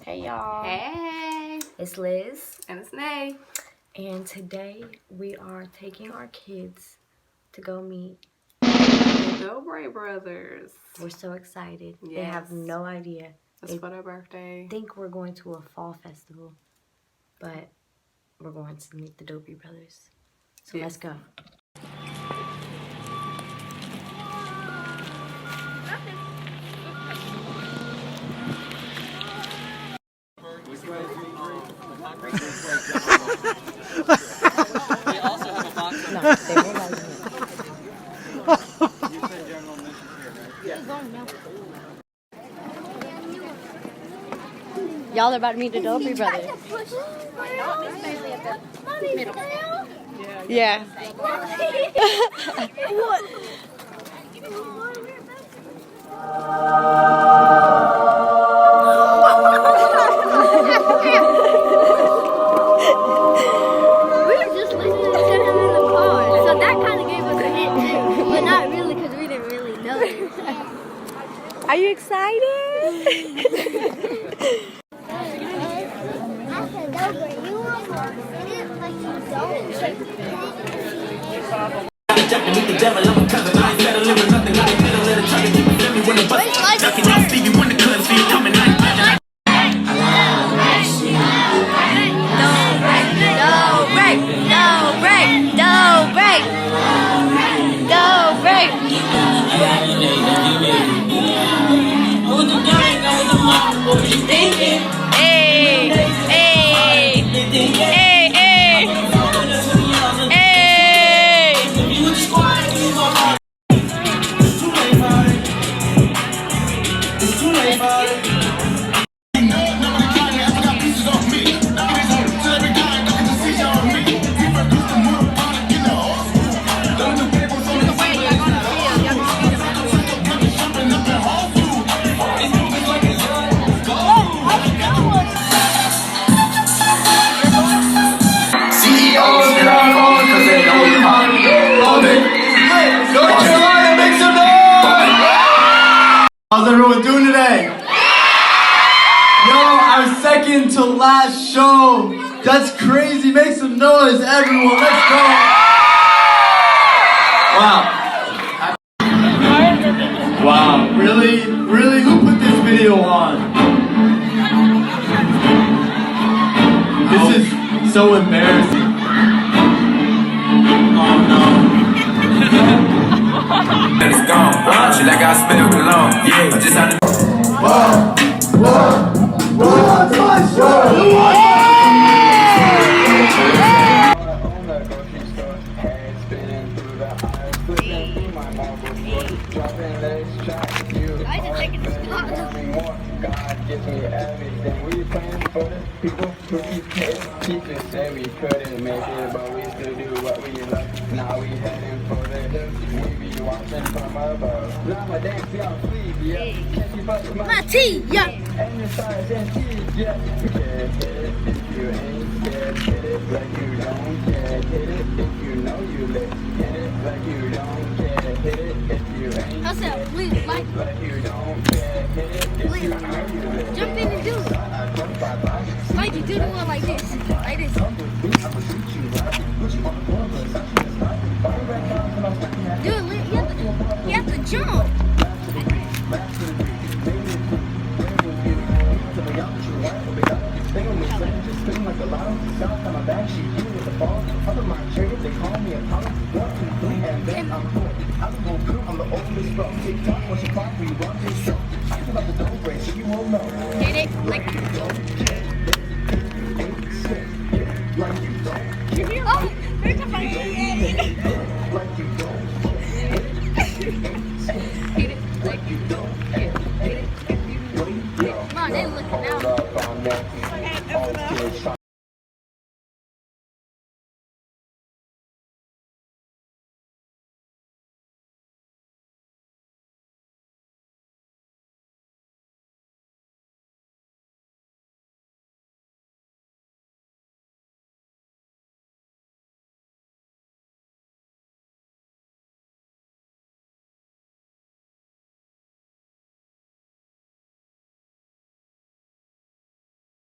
Hey y'all. Hey. It's Liz. And it's Nay. And today we are taking our kids to go meet the Dobre brothers. We're so excited. Yes. They have no idea. It's for their birthday. Think we're going to a fall festival, but we're going to meet the Dobre brothers. So let's go. We also have a box of... No, they won't like me. You said general admissions here, right? Yeah. Y'all are about to meet the Dobre brothers. Yeah. What? Are you excited? How's everyone doing today? Yo, our second to last show. That's crazy. Make some noise, everyone. Let's go. Wow. Wow. Really? Really? Who put this video on? This is so embarrassing. Oh no. It's gone. She like I smell cologne. Yeah, I just had to. That's my show. God gives me everything. We praying for the people who keep say we couldn't make it, but we still do what we love. Now we heading for the hills. We be watching from above. Llama dance, y'all please, yeah. Can't keep up with my tea, yeah. And the stars and keys, yeah. You can't hit it if you ain't scared. Hit it like you don't care. Hit it if you know you lit. Hit it like you don't care. Hit it if you ain't I said, please, like you don't care. Hit it if you know you lit. jump in and do it. Like you do the one like this. Like this. Do it, you have to jump. Hit it like you don't. Oh, there's a funny Hit it like you don't. Hit it if you don't. Come on, they looking now.